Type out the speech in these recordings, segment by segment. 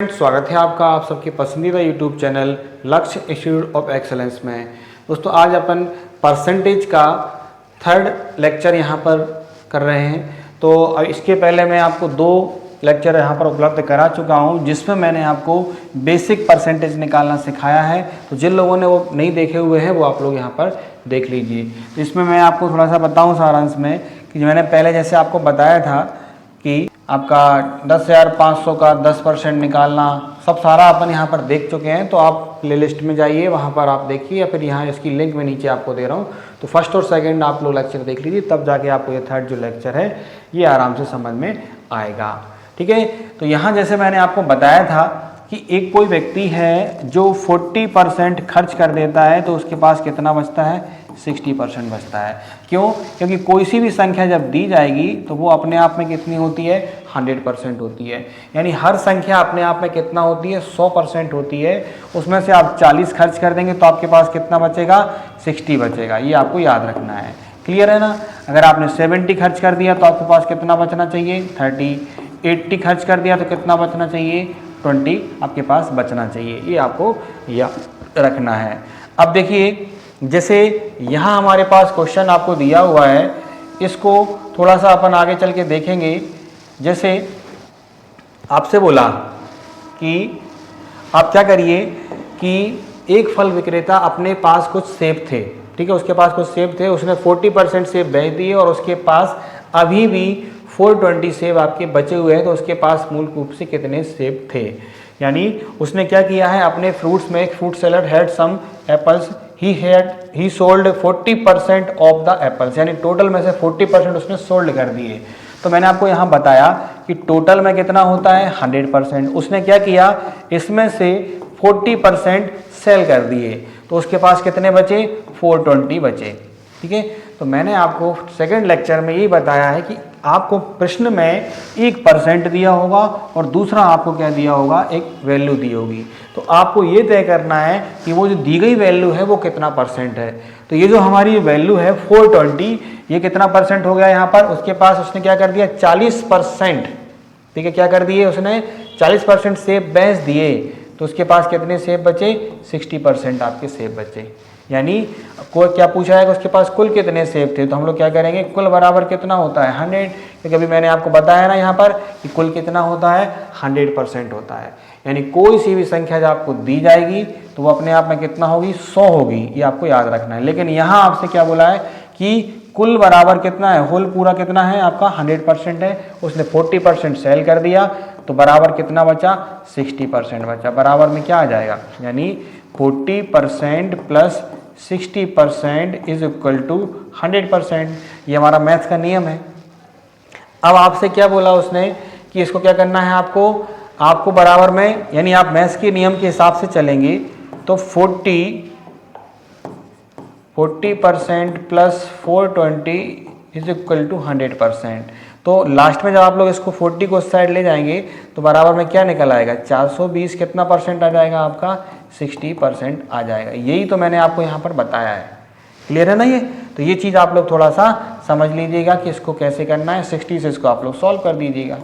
स्वागत है आपका आप सबके पसंदीदा YouTube चैनल लक्ष्य इंस्टीट्यूट ऑफ एक्सेलेंस में। दोस्तों आज अपन परसेंटेज का थर्ड लेक्चर यहाँ पर कर रहे हैं। तो अब इसके पहले मैं आपको दो लेक्चर यहाँ पर उपलब्ध करा चुका हूँ जिसमें मैंने आपको बेसिक परसेंटेज निकालना सिखाया है। तो जिन लोगों ने वो नहीं देखे हुए हैं वो आप लोग यहाँ पर देख लीजिए। तो इसमें मैं आपको थोड़ा सा बताऊँ सारांश में कि मैंने पहले जैसे आपको बताया था कि आपका 10,500 का 10% निकालना सब सारा अपन यहाँ पर देख चुके हैं। तो आप प्ले लिस्ट में जाइए, वहाँ पर आप देखिए, या फिर यहाँ इसकी लिंक में नीचे आपको दे रहा हूँ। तो फर्स्ट और सेकंड आप लोग लेक्चर देख लीजिए, तब जाके आपको ये थर्ड जो लेक्चर है ये आराम से समझ में आएगा। ठीक है, तो यहाँ जैसे मैंने आपको बताया था कि एक कोई व्यक्ति है जो 40% खर्च कर देता है तो उसके पास कितना बचता है, 60% बचता है। क्यों? क्योंकि कोई सी भी संख्या जब दी जाएगी तो वो अपने आप में कितनी होती है, 100% होती है। यानी हर संख्या अपने आप में कितना होती है, 100% होती है। उसमें से आप 40 खर्च कर देंगे तो आपके पास कितना बचेगा, 60 बचेगा। ये आपको याद रखना है। क्लियर है ना? अगर आपने 70 खर्च कर दिया तो आपके पास कितना बचना चाहिए, 30। 80 खर्च कर दिया तो कितना बचना चाहिए, 20 आपके पास बचना चाहिए। ये आपको याद रखना है। अब देखिए जैसे यहाँ हमारे पास क्वेश्चन आपको दिया हुआ है, इसको थोड़ा सा अपन आगे चल के देखेंगे। जैसे आपसे बोला कि आप क्या करिए कि एक फल विक्रेता अपने पास कुछ सेब थे, ठीक है, उसके पास कुछ सेब थे, उसने 40% सेब बेच दिए और उसके पास अभी भी 420 सेब आपके बचे हुए हैं। तो उसके पास मूल रूप से कितने सेब थे? यानी उसने क्या किया है, अपने फ्रूट्स में एक fruit seller had some apples, he sold 40% of the apples, यानी टोटल में से 40% उसने सोल्ड कर दिए। तो मैंने आपको यहाँ बताया कि टोटल में कितना होता है, 100%। उसने क्या किया, इसमें से 40% सेल कर दिए तो उसके पास कितने बचे, 420 बचे। ठीक है, तो मैंने आपको सेकंड लेक्चर में यही बताया है कि आपको प्रश्न में 1% दिया होगा और दूसरा आपको क्या दिया होगा, एक वैल्यू दी होगी। तो आपको ये तय करना है कि वो जो दी गई वैल्यू है वो कितना परसेंट है। तो ये जो हमारी वैल्यू है 420, ये कितना परसेंट हो गया यहाँ पर, उसके पास उसने क्या कर दिया, 40%। ठीक है, क्या कर दिए उसने, 40% सेब बेच दिए तो उसके पास कितने सेब बचे, 60% आपके सेब बचे। यानी कोई क्या पूछा है कि उसके पास कुल कितने सेब थे, तो हम लोग क्या करेंगे, कुल बराबर कितना होता है, 100। क्योंकि अभी मैंने आपको बताया ना यहाँ पर कि कुल कितना होता है, 100% होता है। यानी कोई सी भी संख्या जब आपको दी जाएगी तो वो अपने आप में कितना होगी, 100 होगी। ये आपको याद रखना है। लेकिन यहाँ आपसे क्या बोला है कि कुल बराबर कितना है, होल पूरा कितना है आपका, 100% है। उसने 40% सेल कर दिया तो बराबर कितना बचा, 60% बचा। बराबर में क्या आ जाएगा, यानी 40% प्लस 60% इज इक्वल टू 100%। ये हमारा मैथ्स का नियम है। अब आपसे क्या बोला उसने कि इसको क्या करना है, आपको बराबर में, यानी आप मैथ्स के नियम के हिसाब से चलेंगे तो 40% प्लस 420 इज इक्वल टू 100%। तो लास्ट में जब आप लोग इसको 40 को उस साइड ले जाएंगे तो बराबर में क्या निकल आएगा, 420 कितना परसेंट आ जाएगा आपका, 60% आ जाएगा। यही तो मैंने आपको यहाँ पर बताया है। क्लियर है ना ये? तो ये चीज़ आप लोग थोड़ा सा समझ लीजिएगा कि इसको कैसे करना है। 60 से इसको आप लोग सॉल्व कर दीजिएगा,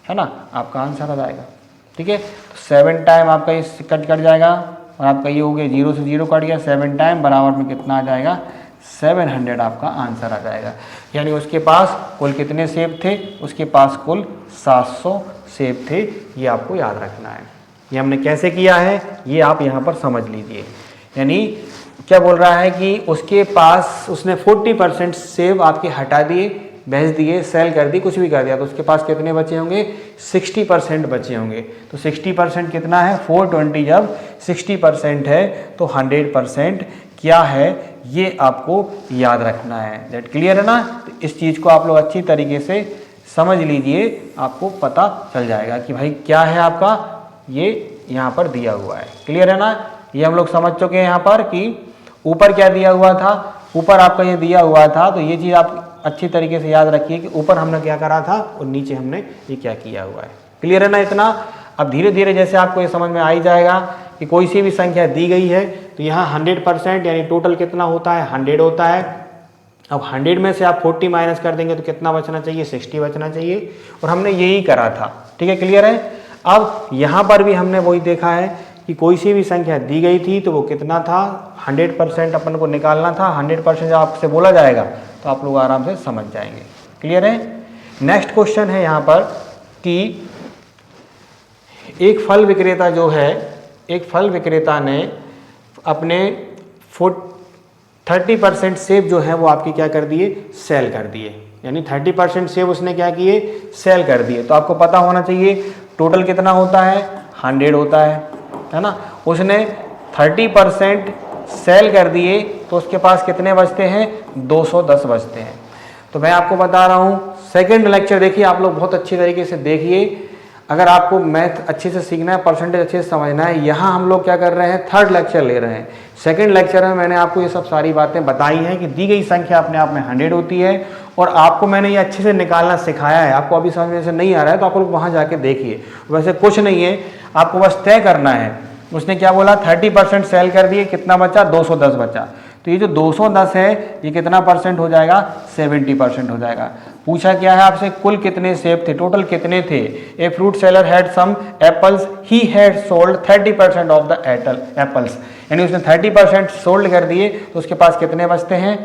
है ना, आपका आंसर आ जाएगा। ठीक है, तो 7 टाइम आपका ये कट जाएगा और आपका ये हो गया, 0 से 0 कट गया, 7 टाइम बराबर में कितना आ जाएगा, 700 आपका आंसर आ जाएगा। यानी उसके पास कुल कितने सेब थे, उसके पास कुल 700 सेब थे। ये आपको याद रखना है। ये हमने कैसे किया है ये आप यहाँ पर समझ लीजिए। यानी क्या बोल रहा है कि उसके पास उसने 40% सेब आपके हटा दिए, बेच दिए, सेल कर दी, कुछ भी कर दिया, तो उसके पास कितने बचे होंगे, 60% बचे होंगे। तो 60% कितना है, 420 जब 60% है तो 100% क्या है, ये आपको याद रखना है। दैट क्लियर है ना? तो इस चीज़ को आप लोग अच्छी तरीके से समझ लीजिए, आपको पता चल जाएगा कि भाई क्या है आपका, ये यहाँ पर दिया हुआ है। क्लियर है ना? ये हम लोग समझ चुके हैं यहाँ पर कि ऊपर क्या दिया हुआ था, ऊपर आपका ये दिया हुआ था। तो ये चीज़ आप अच्छी तरीके से याद रखिए कि ऊपर हमने क्या करा था और नीचे हमने ये क्या किया हुआ है। क्लियर है ना इतना? अब धीरे धीरे जैसे आपको ये समझ में आ ही जाएगा कि कोई सी भी संख्या दी गई है तो यहाँ 100% यानी टोटल कितना होता है, 100 होता है। अब 100 में से आप 40 माइनस कर देंगे तो कितना बचना चाहिए, 60 बचना चाहिए। और हमने यही करा था। ठीक है, क्लियर है? अब यहाँ पर भी हमने वही देखा है कि कोई सी भी संख्या दी गई थी तो वो कितना था, 100% अपन को निकालना था। 100% जब आपसे बोला जाएगा तो आप लोग आराम से समझ जाएंगे। क्लियर है। नेक्स्ट क्वेश्चन है यहाँ पर कि एक फल विक्रेता जो है, एक फल विक्रेता ने अपने 30% सेब जो है वो आपके क्या कर दिए, सेल कर दिए। यानी 30% सेब उसने क्या किए, सेल कर दिए। तो आपको पता होना चाहिए टोटल कितना होता है, 100 होता है ना। उसने 30% सेल कर दिए तो उसके पास कितने बचते हैं, 210 बचते हैं। तो मैं आपको बता रहा हूँ सेकंड लेक्चर देखिए, आप लोग बहुत अच्छी तरीके से देखिए। अगर आपको मैथ अच्छे से सीखना है, परसेंटेज अच्छे से समझना है, यहाँ हम लोग क्या कर रहे हैं, थर्ड लेक्चर ले रहे हैं। सेकंड लेक्चर में मैंने आपको ये सब सारी बातें बताई हैं कि दी गई संख्या अपने आप में 100 होती है और आपको मैंने ये अच्छे से निकालना सिखाया है। आपको अभी समझ में से नहीं आ रहा है तो आप लोग वहाँ जाके देखिए। वैसे कुछ नहीं है, आपको बस तय करना है। उसने क्या बोला, 30% सेल कर दिए, कितना बचा, 210 बचा। तो ये जो 210 है ये कितना परसेंट हो जाएगा, 70% हो जाएगा। पूछा क्या है आपसे, कुल कितने सेब थे, टोटल कितने थे। A fruit seller had some apples, he had sold 30% of the apples. यानी उसने 30% सोल्ड कर दिए तो उसके पास कितने बचते हैं,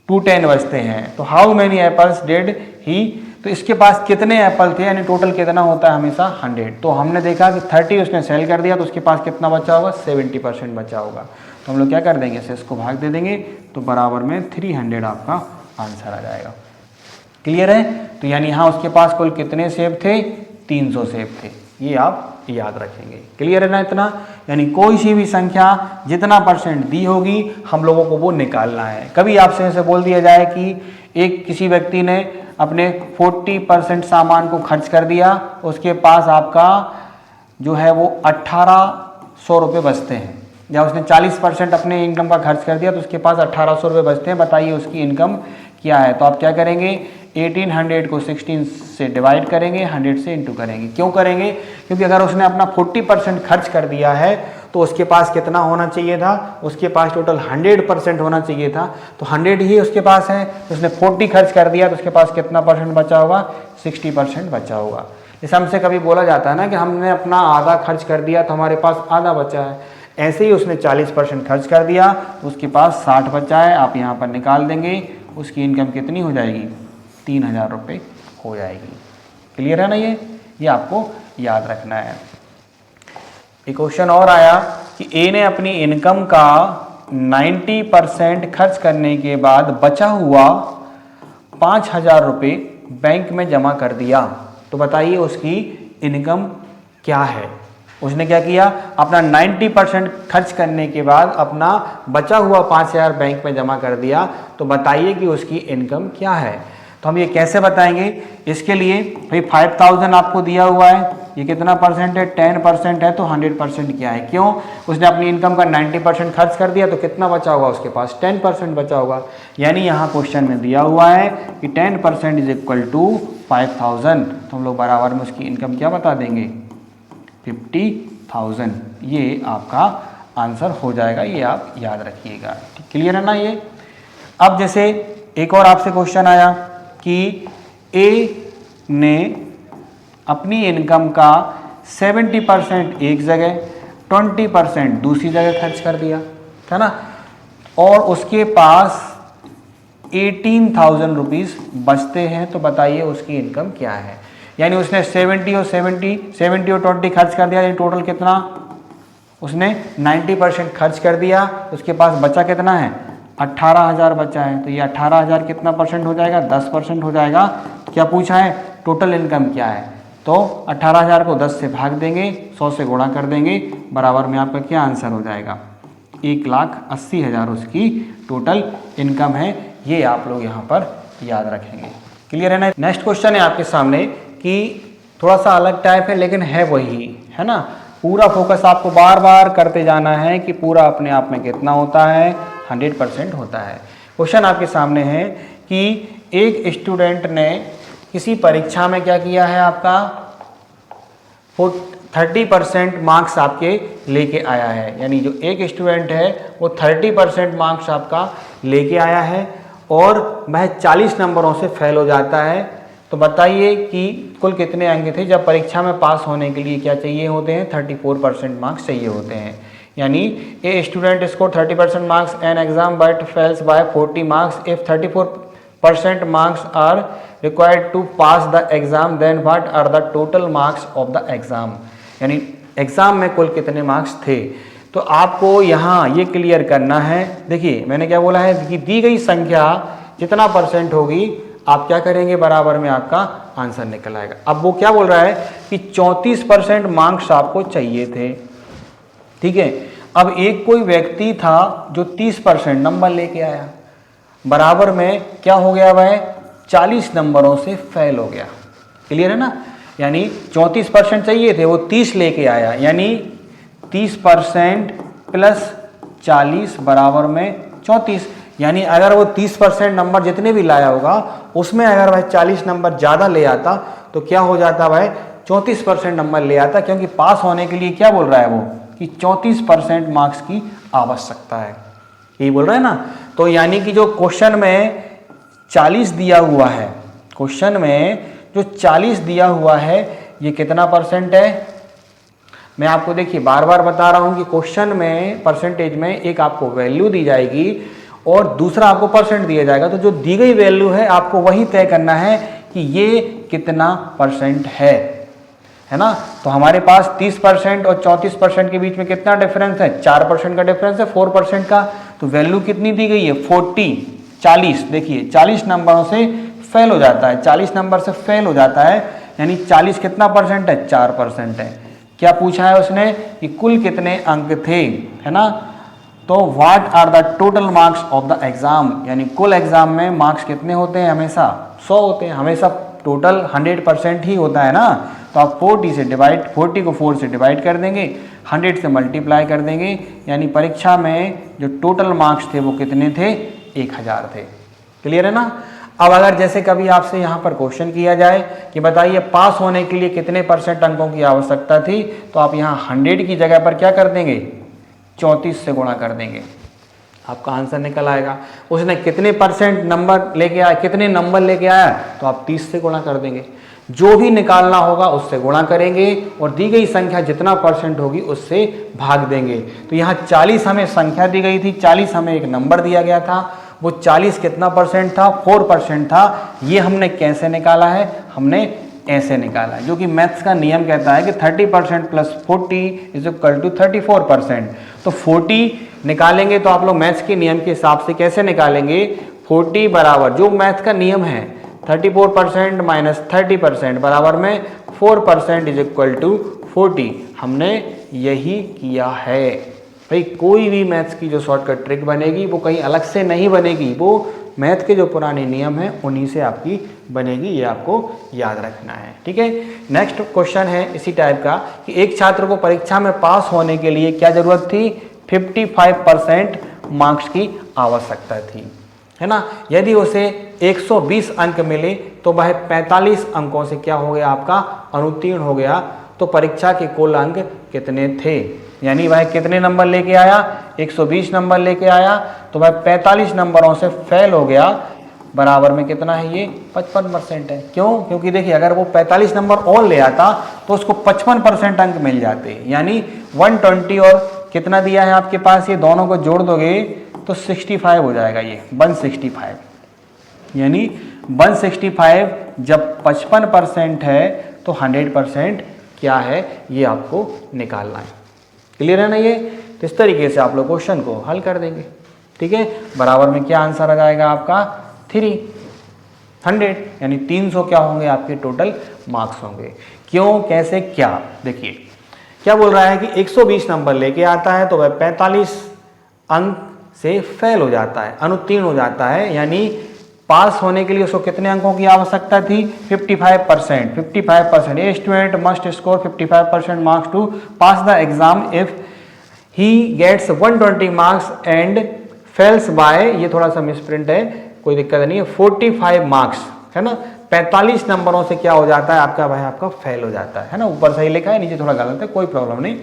210 बचते हैं। तो how many apples did he, तो इसके पास कितने एप्पल थे, यानी टोटल कितना होता है हमेशा 100। तो हमने देखा कि 30 उसने सेल कर दिया तो उसके पास कितना बचा होगा, 70% बचा होगा। तो हम लोग क्या कर देंगे, इसे इसको भाग दे देंगे तो बराबर में 300 आपका आंसर आ जाएगा। क्लियर है। तो यानी यहाँ उसके पास कुल कितने सेब थे, 300 सेब थे। ये आप याद रखेंगे। क्लियर है ना इतना। यानी कोई सी भी संख्या जितना परसेंट दी होगी हम लोगों को वो निकालना है। कभी आपसे ऐसे बोल दिया जाए कि एक किसी व्यक्ति ने अपने 40% सामान को खर्च कर दिया, उसके पास आपका जो है वो 1800 रुपये बचते हैं, या उसने 40% अपने इनकम का खर्च कर दिया तो उसके पास 1800 रुपये बचते हैं। बताइए उसकी इनकम क्या है। तो आप क्या करेंगे, 1800 को 16 से डिवाइड करेंगे, 100 से इंटू करेंगे। क्यों करेंगे, क्योंकि अगर उसने अपना 40% खर्च कर दिया है तो उसके पास कितना होना चाहिए था, उसके पास टोटल 100% होना चाहिए था। तो 100 ही उसके पास है, तो उसने 40 खर्च कर दिया तो उसके पास कितना परसेंट बचा होगा, 60% बचा होगा। जैसे हमसे कभी बोला जाता है ना कि हमने अपना आधा खर्च कर दिया तो हमारे पास आधा बचा है। ऐसे ही उसने 40% खर्च कर दिया तो उसके पास 60 बचा है। आप यहाँ पर निकाल देंगे, उसकी इनकम कितनी हो जाएगी, 3000 रुपये हो जाएगी। क्लियर है ना। ये आपको याद रखना है। एक क्वेश्चन और आया कि ए ने अपनी इनकम का 90% खर्च करने के बाद बचा हुआ 5000 रुपये बैंक में जमा कर दिया। तो बताइए उसकी इनकम क्या है। उसने क्या किया, अपना 90% खर्च करने के बाद अपना बचा हुआ 5000 बैंक में जमा कर दिया। तो बताइए कि उसकी इनकम क्या है। तो हम ये कैसे बताएंगे, इसके लिए भाई 5000 आपको दिया हुआ है, ये कितना परसेंट है, 10% है। तो 100% क्या है, क्यों, उसने अपनी इनकम का 90% खर्च कर दिया तो कितना बचा होगा, उसके पास 10% बचा होगा। यानी यहाँ क्वेश्चन में दिया हुआ है कि 10% इज इक्वल टू 5000। तो हम लोग बराबर में उसकी इनकम क्या बता देंगे, 50,000। ये आपका आंसर हो जाएगा, ये आप याद रखिएगा। क्लियर है ना ये। अब जैसे एक और आपसे क्वेश्चन आया कि ए ने अपनी इनकम का 70% एक जगह, 20% दूसरी जगह खर्च कर दिया, है ना, और उसके पास 18,000 रुपीज़ बचते हैं। तो बताइए उसकी इनकम क्या है। यानी उसने 70 और 20 खर्च कर दिया, यानी टोटल कितना, उसने 90% खर्च कर दिया, उसके पास बचा कितना है, 18,000 बचा है। तो ये 18,000 कितना परसेंट हो जाएगा, 10% हो जाएगा। क्या पूछा है, टोटल इनकम क्या है। तो 18,000 को 10 से भाग देंगे, 100 से गुणा कर देंगे, बराबर में आपका क्या आंसर हो जाएगा, 1,80,000 उसकी टोटल इनकम है। ये आप लोग यहाँ पर याद रखेंगे। क्लियर है ना। नेक्स्ट क्वेश्चन है आपके सामने कि थोड़ा सा अलग टाइप है लेकिन है वही, है ना। पूरा फोकस आपको बार बार करते जाना है कि पूरा अपने आप में कितना होता है, 100% होता है। क्वेश्चन आपके सामने है कि एक स्टूडेंट ने किसी परीक्षा में क्या किया है, आपका 30% मार्क्स आपके लेके आया है। यानी जो एक स्टूडेंट है वो 30% मार्क्स आपका लेके आया है और वह 40 नंबरों से फेल हो जाता है तो बताइए कि कुल कितने अंक थे जब परीक्षा में पास होने के लिए क्या चाहिए होते हैं, 34% मार्क्स चाहिए होते हैं। यानी a student score 30% marks an exam but fails by 40 marks if 34% marks are required to pass the exam then what are the total marks of the exam. यानी एग्जाम में कुल कितने मार्क्स थे, तो आपको यहाँ ये क्लियर करना है। देखिए मैंने क्या बोला है कि दी गई संख्या जितना परसेंट होगी आप क्या करेंगे, बराबर में आपका आंसर निकल आएगा। अब वो क्या बोल रहा है कि 34% मार्क्स आपको चाहिए थे, ठीक है। अब एक कोई व्यक्ति था जो 30% नंबर लेके आया, बराबर में क्या हो गया, वह 40 नंबरों से फेल हो गया। क्लियर है ना। यानी 34% चाहिए थे, वो 30 लेके आया, यानी 30% प्लस 40 बराबर में 34। यानी अगर वो 30% नंबर जितने भी लाया होगा उसमें अगर वह 40 नंबर ज़्यादा ले आता तो क्या हो जाता, वह 34% नंबर ले आता, क्योंकि पास होने के लिए क्या बोल रहा है वो कि 34% मार्क्स की आवश्यकता है, यही बोल रहा है ना। तो यानी कि जो क्वेश्चन में 40 दिया हुआ है, क्वेश्चन में जो 40 दिया हुआ है ये कितना परसेंट है। मैं आपको देखिए बार बार बता रहा हूं कि क्वेश्चन में परसेंटेज में एक आपको वैल्यू दी जाएगी और दूसरा आपको परसेंट दिया जाएगा। तो जो दी गई वैल्यू है आपको वही तय करना है कि ये कितना परसेंट है ना। तो हमारे पास 30% और 34% के बीच में कितना डिफरेंस है, 4% का डिफरेंस है, 4% का। तो वैल्यू कितनी दी गई है 40। देखिए 40 नंबरों से फेल हो जाता है, 40 नंबर से फेल हो जाता है, यानी 40 कितना परसेंट है, 4% है। क्या पूछा है उसने कि कुल कितने अंक थे, है ना। तो what are the total marks of the exam, यानी कुल एग्जाम में मार्क्स कितने होते हैं, हमेशा 100 होते हैं, हमेशा टोटल 100% ही होता है ना। तो आप 40 को 4 से डिवाइड कर देंगे, 100 से मल्टीप्लाई कर देंगे, यानी परीक्षा में जो टोटल मार्क्स थे वो कितने थे, 1000 थे। क्लियर है ना। अब अगर जैसे कभी आपसे यहाँ पर क्वेश्चन किया जाए कि बताइए पास होने के लिए कितने परसेंट अंकों की आवश्यकता थी, तो आप यहाँ 100 की जगह पर क्या कर देंगे, 34 से गुणा कर देंगे, आपका आंसर निकल आएगा। उसने कितने परसेंट नंबर लेके आया, कितने नंबर लेके आया, तो आप 30 से गुणा कर देंगे। जो भी निकालना होगा उससे गुणा करेंगे और दी गई संख्या जितना परसेंट होगी उससे भाग देंगे। तो यहाँ 40 हमें संख्या दी गई थी, 40 हमें एक नंबर दिया गया था, वो 40 कितना परसेंट था, 4% था। ये हमने कैसे निकाला है, हमने ऐसे निकाला है, जो कि मैथ्स का नियम कहता है कि 30% प्लस 40 इज इक्वल टू 34%। तो 40 निकालेंगे तो आप लोग मैथ्स के नियम के हिसाब से कैसे निकालेंगे, 40 बराबर जो मैथ्स का नियम है 34% माइनस 30% बराबर में 4% इज इक्वल टू 40। हमने यही किया है भाई। कोई भी मैथ्स की जो शॉर्टकट ट्रिक बनेगी वो कहीं अलग से नहीं बनेगी, वो मैथ के जो पुराने नियम हैं उन्हीं से आपकी बनेगी, ये आपको याद रखना है, ठीक है। नेक्स्ट क्वेश्चन है इसी टाइप का कि एक छात्र को परीक्षा में पास होने के लिए क्या जरूरत थी, 55% मार्क्स की आवश्यकता थी, है ना। यदि उसे 120 अंक मिले तो वह 45 अंकों से क्या हो गया, आपका अनुत्तीर्ण हो गया। तो परीक्षा के कुल अंक कितने थे, यानी वह कितने नंबर लेके आया, 120 नंबर लेके आया, तो वह 45 नंबरों से फेल हो गया, बराबर में कितना है, ये 55% है। क्यों, क्योंकि देखिए अगर वो 45 नंबर और ले आता तो उसको 55% अंक मिल जाते, यानी 120 और कितना दिया है आपके पास, ये दोनों को जोड़ दोगे तो 65 हो जाएगा, ये 165। यानी 165 जब 55% है तो 100% क्या है, ये आपको निकालना है। क्लियर है ना ये। तो इस तरीके से आप लोग क्वेश्चन को हल कर देंगे, ठीक है। बराबर में क्या आंसर आ जाएगा आपका 300, यानी 300 क्या होंगे आपके टोटल मार्क्स होंगे। क्यों, कैसे, क्या, देखिए क्या बोल रहा है कि 120 नंबर लेके आता है तो वह 45 अंक से फेल हो जाता है, अनुत्तीर्ण हो जाता है, यानी पास होने के लिए उसको कितने अंकों की आवश्यकता थी, 55%। A student must score 55% marks to pass the exam if he gets 120 marks and fails by, ये थोड़ा सा मिसप्रिंट है, कोई दिक्कत नहीं है, 45 मार्क्स, है ना। 45 नंबरों से क्या हो जाता है आपका, भाई आपका फेल हो जाता है ना। ऊपर सही लिखा है, नीचे थोड़ा गलत है, कोई प्रॉब्लम नहीं,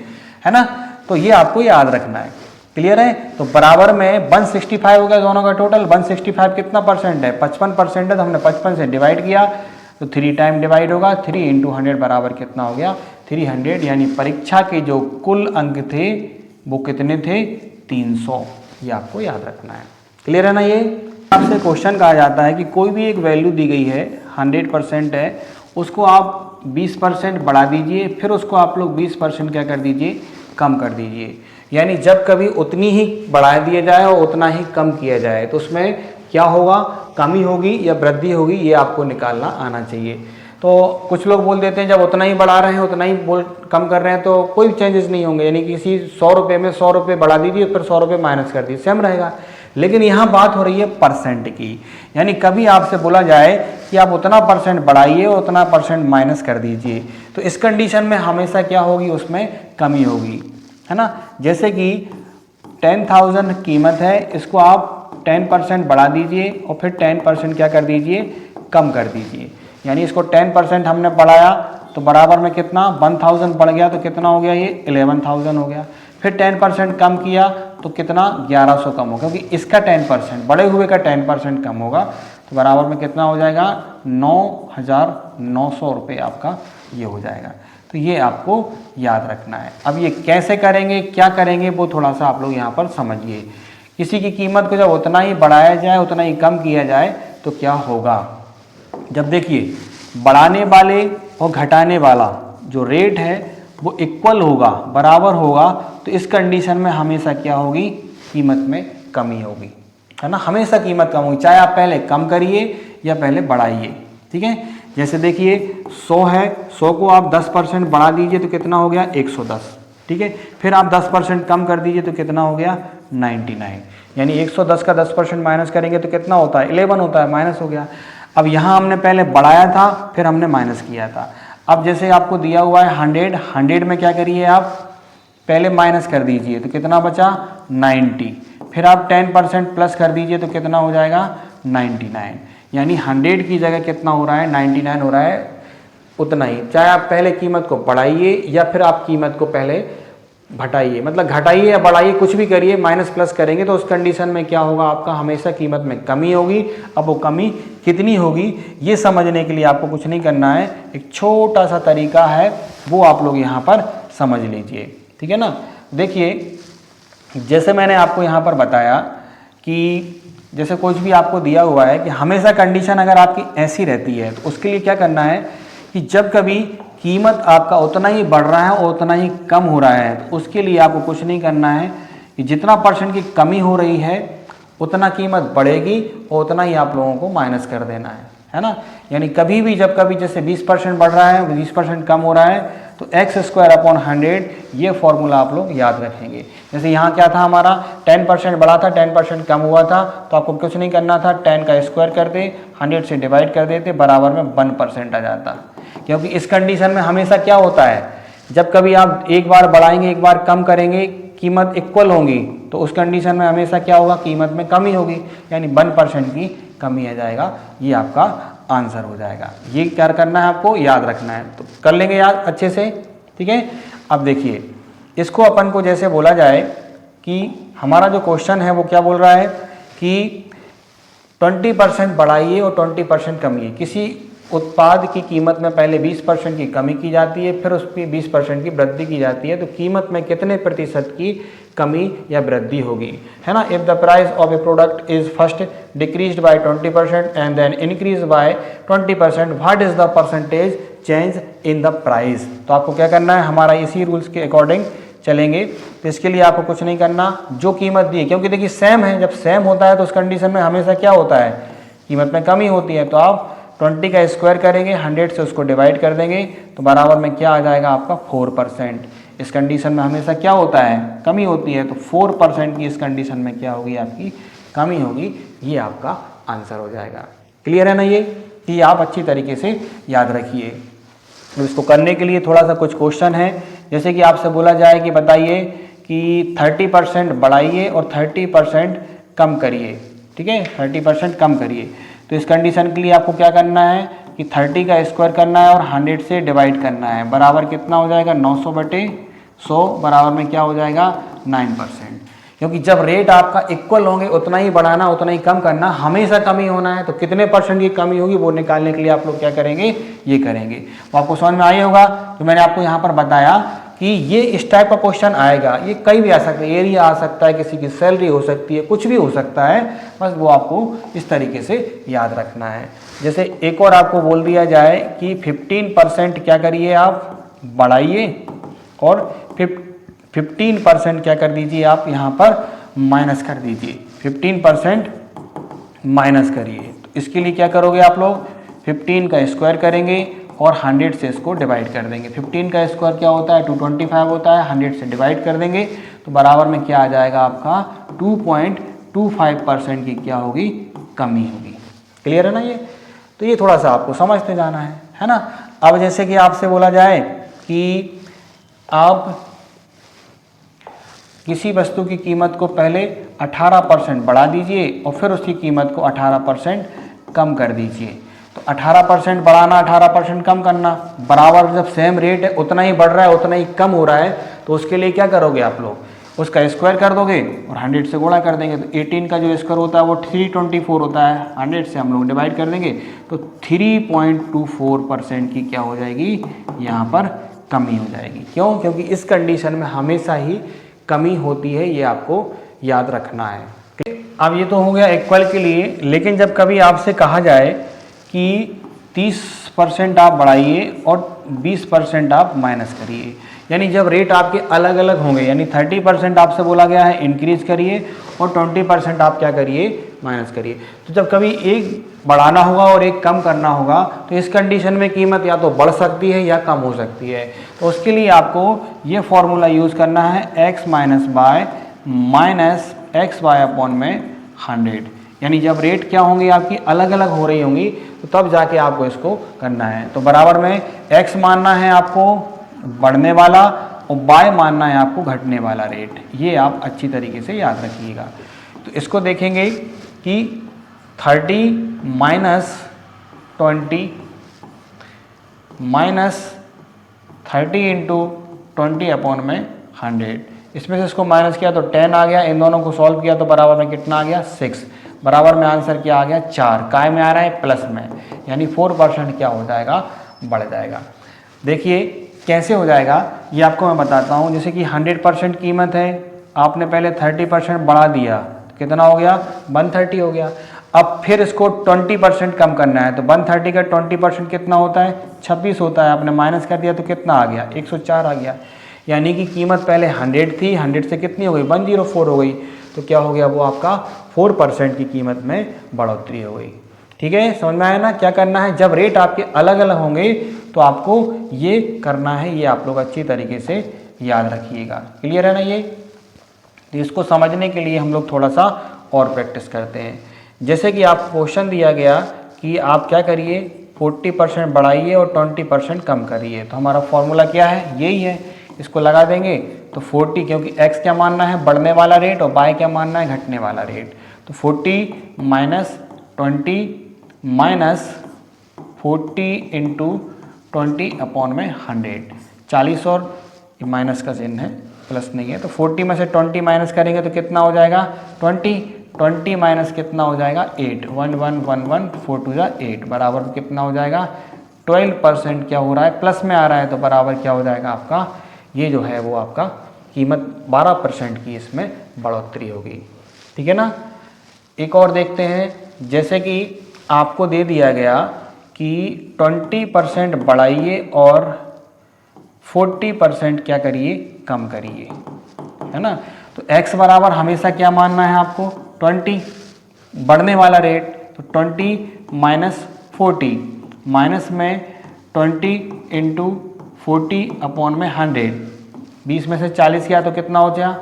है ना। तो ये आपको याद रखना है। क्लियर है। तो बराबर में 165 हो गया दोनों का टोटल। 165 कितना परसेंट है, 55% है, तो हमने 55 से डिवाइड किया, तो 3 टाइम डिवाइड होगा, 3 इंटू 100 बराबर कितना हो गया 300, यानी परीक्षा के जो कुल अंक थे वो कितने थे 300। ये आपको याद रखना है। क्लियर है ना। ये आपसे क्वेश्चन कहा जाता है कि कोई भी एक वैल्यू दी गई है 100% है, उसको आप 20% बढ़ा दीजिए, फिर उसको आप लोग 20% क्या कर दीजिए कम कर दीजिए। यानी जब कभी उतनी ही बढ़ा दिया जाए और उतना ही कम किया जाए तो उसमें क्या होगा, कमी होगी या वृद्धि होगी, ये आपको निकालना आना चाहिए। तो कुछ लोग बोल देते हैं जब उतना ही बढ़ा रहे हैं उतना ही कम कर रहे हैं तो कोई चेंजेस नहीं होंगे, यानी किसी 100 रुपये में 100 रुपये बढ़ा दीजिए फिर 100 रुपये माइनस कर दीजिए, सेम रहेगा। लेकिन यहाँ बात हो रही है परसेंट की, यानी कभी आपसे बोला जाए कि आप उतना परसेंट बढ़ाइए और उतना परसेंट माइनस कर दीजिए, तो इस कंडीशन में हमेशा क्या होगी, उसमें कमी होगी, है ना। जैसे कि 10,000 कीमत है, इसको आप 10% बढ़ा दीजिए और फिर 10% क्या कर दीजिए कम कर दीजिए। यानी इसको 10% हमने बढ़ाया तो बराबर में कितना 1000 बढ़ गया, तो कितना हो गया ये 11,000 हो गया। फिर 10% कम किया तो कितना 1100 कम होगा, क्योंकि इसका 10% बढ़े हुए का 10% कम होगा, तो बराबर में कितना हो जाएगा 9,900 रुपये आपका ये हो जाएगा। तो ये आपको याद रखना है। अब ये कैसे करेंगे, क्या करेंगे, वो थोड़ा सा आप लोग यहाँ पर समझिए। किसी की कीमत को जब उतना ही बढ़ाया जाए उतना ही कम किया जाए तो क्या होगा, जब देखिए बढ़ाने वाले और घटाने वाला जो रेट है वो इक्वल होगा, बराबर होगा, तो इस कंडीशन में हमेशा क्या होगी, कीमत में कमी होगी, है ना। हमेशा कीमत कम होगी, चाहे आप पहले कम करिए या पहले बढ़ाइए, ठीक है। जैसे देखिए 100 है, 100 को आप 10% बढ़ा दीजिए तो कितना हो गया 110, ठीक है। फिर आप 10% कम कर दीजिए तो कितना हो गया 99, यानी 110 का 10% माइनस करेंगे तो कितना होता है 11 होता है, माइनस हो गया। अब यहाँ हमने पहले बढ़ाया था फिर हमने माइनस किया था। अब जैसे आपको दिया हुआ है 100 में क्या करिए आप पहले माइनस कर दीजिए तो कितना बचा 90, फिर आप 10% प्लस कर दीजिए तो कितना हो जाएगा 99, यानी 100 की जगह कितना हो रहा है 99 हो रहा है, उतना ही। चाहे आप पहले कीमत को बढ़ाइए या फिर आप कीमत को पहले घटाइए, मतलब घटाइए या बढ़ाइए, कुछ भी करिए, माइनस प्लस करेंगे तो उस कंडीशन में क्या होगा, आपका हमेशा कीमत में कमी होगी। अब वो कमी कितनी होगी ये समझने के लिए आपको कुछ नहीं करना है, एक छोटा सा तरीका है वो आप लोग यहाँ पर समझ लीजिए, ठीक है ना। देखिए जैसे मैंने आपको यहाँ पर बताया कि जैसे कुछ भी आपको दिया हुआ है कि हमेशा कंडीशन अगर आपकी ऐसी रहती है तो उसके लिए क्या करना है कि जब कभी कीमत आपका उतना ही बढ़ रहा है और उतना ही कम हो रहा है तो उसके लिए आपको कुछ नहीं करना है कि जितना परसेंट की कमी हो रही है उतना कीमत बढ़ेगी और उतना ही आप लोगों को माइनस कर देना है ना। यानी कभी भी जब कभी जैसे 20% बढ़ रहा है 20% कम हो रहा है तो x² / 100 ये फॉर्मूला आप लोग याद रखेंगे। जैसे यहाँ क्या था हमारा 10% बढ़ा था 10% कम हुआ था तो आपको कुछ नहीं करना था, 10 का स्क्वायर कर दे 100 से डिवाइड कर देते, बराबर में 1% आ जाता। क्योंकि इस कंडीशन में हमेशा क्या होता है, जब कभी आप एक बार बढ़ाएंगे एक बार कम करेंगे कीमत इक्वल होंगी तो उस कंडीशन में हमेशा क्या होगा, कीमत में कमी होगी, यानी 1% की कमी आ जाएगा। ये आपका आंसर हो जाएगा। ये क्या करना है आपको याद रखना है, तो कर लेंगे याद अच्छे से, ठीक है। अब देखिए इसको अपन को जैसे बोला जाए कि हमारा जो क्वेश्चन है वो क्या बोल रहा है कि 20% बढ़ाइए और 20% कमिए। किसी उत्पाद की कीमत में पहले 20% की कमी की जाती है फिर उस पर 20% की वृद्धि की जाती है, तो कीमत में कितने प्रतिशत की कमी या वृद्धि होगी, है ना। If the price of a product is first decreased by 20% and then increase by 20%, what is the percentage change in the price. तो आपको क्या करना है, हमारा इसी रूल्स के अकॉर्डिंग चलेंगे। तो इसके लिए आपको कुछ नहीं करना, जो कीमत दी है, क्योंकि देखिए सेम है, जब सेम होता है तो उस कंडीशन में हमेशा क्या होता है, कीमत में कमी होती है। तो आप 20 का स्क्वायर करेंगे 100 से उसको डिवाइड कर देंगे तो बराबर में क्या आ जाएगा आपका 4%। इस कंडीशन में हमेशा क्या होता है, कमी होती है, तो 4% की इस कंडीशन में क्या होगी, आपकी कमी होगी। ये आपका आंसर हो जाएगा। क्लियर है ना ये, कि आप अच्छी तरीके से याद रखिए। तो इसको करने के लिए थोड़ा सा कुछ क्वेश्चन है, जैसे कि आपसे बोला जाए कि बताइए कि 30% बढ़ाइए और 30% कम करिए, ठीक है, 30% कम करिए। तो इस कंडीशन के लिए आपको क्या करना है कि 30 का स्क्वायर करना है और 100 से डिवाइड करना है, बराबर कितना हो जाएगा 900/100, बराबर में क्या हो जाएगा 9%। क्योंकि जब रेट आपका इक्वल होंगे उतना ही बढ़ाना उतना ही कम करना, हमेशा कमी होना है। तो कितने % की कमी होगी वो निकालने के लिए आप लोग क्या करेंगे, ये करेंगे। तो आपको समझ में आया होगा। तो मैंने आपको यहाँ पर बताया कि ये इस टाइप का क्वेश्चन आएगा, ये कहीं भी आ सकता है, एरिया आ सकता है, किसी की सैलरी हो सकती है, कुछ भी हो सकता है, बस वो आपको इस तरीके से याद रखना है। जैसे एक और आपको बोल दिया जाए कि 15% क्या करिए आप बढ़ाइए और 15% क्या कर दीजिए आप यहाँ पर माइनस कर दीजिए, 15% माइनस करिए। तो इसके लिए क्या करोगे आप लोग, 15 का स्क्वायर करेंगे और 100 से इसको डिवाइड कर देंगे। 15 का स्क्वायर क्या होता है, 225 होता है, 100 से डिवाइड कर देंगे तो बराबर में क्या आ जाएगा आपका 2.25% की क्या होगी, कमी होगी। क्लियर है ना ये। तो ये थोड़ा सा आपको समझते जाना है ना। अब जैसे कि आपसे बोला जाए कि आप किसी वस्तु की कीमत को पहले 18% बढ़ा दीजिए और फिर उसकी कीमत को 18% कम कर दीजिए। तो 18% बढ़ाना 18% कम करना, बराबर जब सेम रेट है उतना ही बढ़ रहा है उतना ही कम हो रहा है, तो उसके लिए क्या करोगे आप लोग, उसका स्क्वायर कर दोगे और 100 से गुणा कर देंगे। तो 18 का जो स्क्वायर होता है वो 324 होता है, 100 से हम लोग डिवाइड कर देंगे तो 3.24% की क्या हो जाएगी, यहाँ पर कमी हो जाएगी। क्यों, क्योंकि इस कंडीशन में हमेशा ही कमी होती है, ये आपको याद रखना है। अब ये तो हो गया इक्वल के लिए, लेकिन जब कभी आपसे कहा जाए कि 30% आप बढ़ाइए और 20% आप माइनस करिए, यानी जब रेट आपके अलग अलग होंगे, यानी 30% आपसे बोला गया है इंक्रीज करिए और 20% आप क्या करिए, माइनस करिए। तो जब कभी एक बढ़ाना होगा और एक कम करना होगा तो इस कंडीशन में कीमत या तो बढ़ सकती है या कम हो सकती है। तो उसके लिए आपको ये फॉर्मूला यूज़ करना है, x minus by minus x y upon में 100। यानी जब रेट क्या होंगी आपकी अलग अलग हो रही होंगी तो तब जाके आपको इसको करना है। तो बराबर में x मानना है आपको बढ़ने वाला और y मानना है आपको घटने वाला रेट। ये आप अच्छी तरीके से याद रखिएगा। तो इसको देखेंगे कि 30 माइनस 20 माइनस 30 इंटू 20 अपॉन में 100, इसमें से इसको माइनस किया तो 10 आ गया, इन दोनों को सॉल्व किया तो बराबर में कितना आ गया, 6। बराबर में आंसर क्या आ गया, 4। काय में आ रहा है, प्लस में, यानी 4% क्या हो जाएगा, बढ़ जाएगा। देखिए कैसे हो जाएगा ये आपको मैं बताता हूँ। जैसे कि 100% कीमत है, आपने पहले 30% बढ़ा दिया तो कितना हो गया, 130 हो गया। अब फिर इसको 20% कम करना है तो 130 का 20% कितना होता है, 26 होता है। आपने माइनस कर दिया तो कितना आ गया, 104 आ गया। यानी कि कीमत पहले 100 थी, 100 से कितनी हो गई, 104 हो गई। तो क्या हो गया, वो आपका 4% की कीमत में बढ़ोतरी हो गई। ठीक है, समझ में आया ना। क्या करना है, जब रेट आपके अलग अलग होंगे तो आपको ये करना है, ये आप लोग अच्छी तरीके से याद रखिएगा। क्लियर है ना ये। तो इसको समझने के लिए हम लोग थोड़ा सा और प्रैक्टिस करते हैं। जैसे कि आपको क्वेश्चन दिया गया कि आप क्या करिए, 40% बढ़ाइए और 20% कम करिए। तो हमारा फॉर्मूला क्या है, यही है। इसको लगा देंगे तो 40, क्योंकि x क्या मानना है, बढ़ने वाला रेट, और y क्या मानना है, घटने वाला रेट। तो 40 माइनस 20 माइनस 40 इंटू 20 अपॉन में 100, 40 और माइनस का चिन्ह है, प्लस नहीं है। तो 40 में से 20 माइनस करेंगे तो कितना हो जाएगा, 20 माइनस कितना हो जाएगा, 8, 1 1 1 1 4 2 8, बराबर कितना हो जाएगा, 12% क्या हो रहा है, प्लस में आ रहा है। तो बराबर क्या हो जाएगा आपका, ये जो है वो आपका कीमत 12% की इसमें बढ़ोतरी होगी। ठीक है ना। एक और देखते हैं, जैसे कि आपको दे दिया गया कि 20% बढ़ाइए और 40% क्या करिए, कम करिए, है ना। तो x बराबर हमेशा क्या मानना है आपको, 20 बढ़ने वाला रेट, तो 20 माइनस 40, माइनस में 20 इंटू 40 अपॉन में 100, 20 में से 40 किया तो कितना हो गया,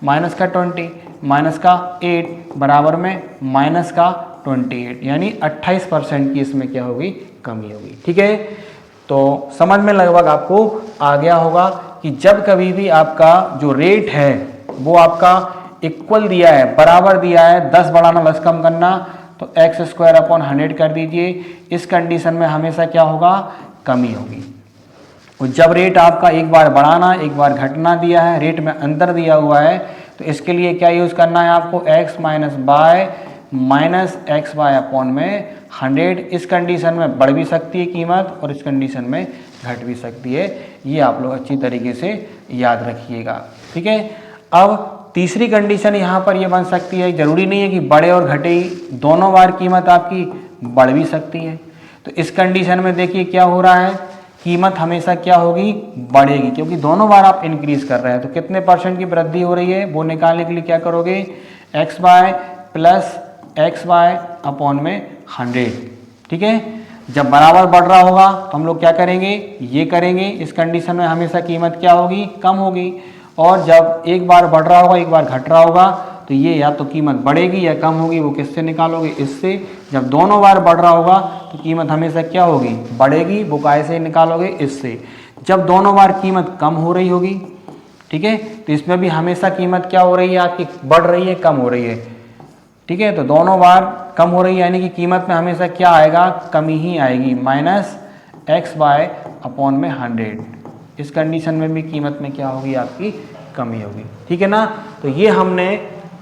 माइनस का 20 माइनस का 8 बराबर में माइनस का 28, यानी 28% की इसमें क्या होगी, कमी होगी। ठीक है, तो समझ में लगभग आपको आ गया होगा कि जब कभी भी आपका जो रेट है वो आपका इक्वल दिया है, बराबर दिया है, 10 बढ़ाना 10 कम करना, तो एक्स स्क्वायर अपॉन 100 कर दीजिए। इस कंडीशन में हमेशा क्या होगा, कमी होगी। और जब रेट आपका एक बार बढ़ाना एक बार घटना दिया है, रेट में अंतर दिया हुआ है, तो इसके लिए क्या यूज़ करना है आपको, x minus by minus x y upon में 100। इस कंडीशन में बढ़ भी सकती है कीमत और इस कंडीशन में घट भी सकती है, ये आप लोग अच्छी तरीके से याद रखिएगा। ठीक है, अब तीसरी कंडीशन यहाँ पर ये बन सकती है, ज़रूरी नहीं है कि बढ़े और घटे ही, दोनों बार कीमत आपकी बढ़ भी सकती है। तो इस कंडीशन में देखिए क्या हो रहा है, कीमत हमेशा क्या होगी, बढ़ेगी, क्योंकि दोनों बार आप इंक्रीज कर रहे हैं। तो कितने % की वृद्धि हो रही है वो निकालने के लिए क्या करोगे, x y plus x y upon में 100। ठीक है, जब बराबर बढ़ रहा होगा तो हम लोग क्या करेंगे, ये करेंगे। इस कंडीशन में हमेशा कीमत क्या होगी, कम होगी। और जब एक बार बढ़ रहा होगा एक बार घट रहा होगा तो ये या तो कीमत बढ़ेगी या कम होगी, वो किससे निकालोगे, इससे। जब दोनों बार बढ़ रहा होगा तो कीमत हमेशा क्या होगी, बढ़ेगी, वो कैसे निकालोगे, इससे। जब दोनों बार कीमत कम हो रही होगी, ठीक है, तो इसमें भी हमेशा कीमत क्या हो रही है आपकी, बढ़ रही है, कम हो रही है। ठीक है, तो दोनों बार कम हो रही है यानी कि कीमत में हमेशा क्या आएगा, कमी ही आएगी, माइनस एक्स वाई अपॉन में 100। इस कंडीशन में भी कीमत में क्या होगी आपकी, कमी होगी। ठीक है ना, तो ये हमने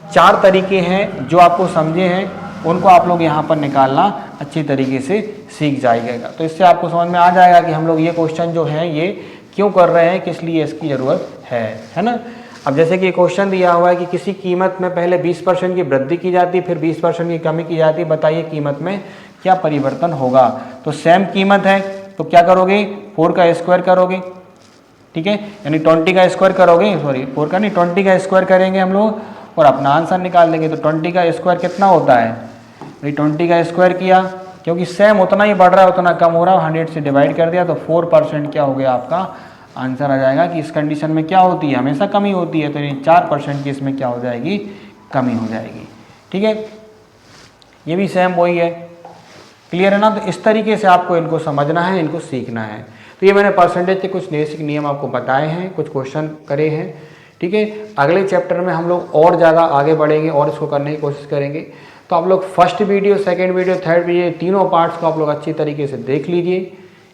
4 तरीके हैं जो आपको समझे हैं, उनको आप लोग यहाँ पर निकालना अच्छी तरीके से सीख जाइएगा। तो इससे आपको समझ में आ जाएगा कि हम लोग ये क्वेश्चन जो है ये क्यों कर रहे हैं, किस लिए इसकी ज़रूरत है ना। अब जैसे कि क्वेश्चन दिया हुआ है कि किसी कीमत में पहले 20% की वृद्धि की जाती, फिर 20% की कमी की जाती, बताइए कीमत में क्या परिवर्तन होगा। तो सेम कीमत है तो क्या करोगे, 4 का स्क्वायर करोगे। ठीक है, यानी 20 का स्क्वायर करोगे, सॉरी 4 का नहीं 20 का स्क्वायर करेंगे हम लोग और अपना आंसर निकाल देंगे। तो 20 का स्क्वायर कितना होता है, 20 का स्क्वायर किया, क्योंकि सेम उतना ही बढ़ रहा है उतना कम हो रहा है, 100 से डिवाइड कर दिया तो 4% क्या हो गया आपका आंसर आ जाएगा। कि इस कंडीशन में क्या होती है, हमेशा कमी होती है, तो ये 4% की इसमें क्या हो जाएगी, कमी हो जाएगी। ठीक है, ये भी सेम वही है, क्लियर है ना। तो इस तरीके से आपको इनको समझना है, इनको सीखना है। तो ये मैंने परसेंटेज के कुछ बेसिक नियम आपको बताए हैं, कुछ क्वेश्चन करे हैं। ठीक है, अगले चैप्टर में हम लोग और ज़्यादा आगे बढ़ेंगे और इसको करने की कोशिश करेंगे। तो आप लोग first video, second video, third video, तीनों पार्ट्स को आप लोग अच्छी तरीके से देख लीजिए।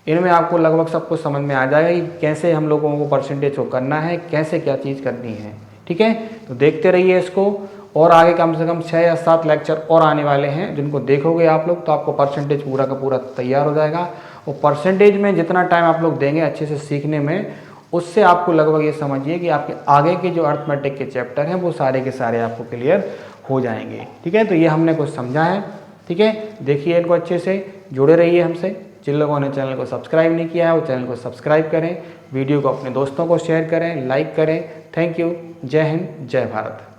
इनमें आपको लगभग सब कुछ समझ में आ जाएगा कि कैसे हम लोगों को परसेंटेज को करना है, कैसे क्या चीज़ करनी है। ठीक है, तो देखते रहिए इसको, और आगे कम से कम 6 या 7 लेक्चर और आने वाले हैं, जिनको देखोगे आप लोग तो आपको परसेंटेज पूरा का पूरा तैयार हो जाएगा। और परसेंटेज में जितना टाइम आप लोग देंगे अच्छे से सीखने में, उससे आपको लगभग ये समझिए कि आपके आगे के जो अर्थमेटिक के चैप्टर हैं वो सारे के सारे आपको क्लियर हो जाएंगे। ठीक है, तो ये हमने कुछ समझा है। ठीक है, देखिए इनको अच्छे से, जुड़े रहिए हमसे। जिन लोगों ने चैनल को सब्सक्राइब नहीं किया है वो चैनल को सब्सक्राइब करें, वीडियो को अपने दोस्तों को शेयर करें, लाइक करें। थैंक यू, जय हिंद, जय भारत।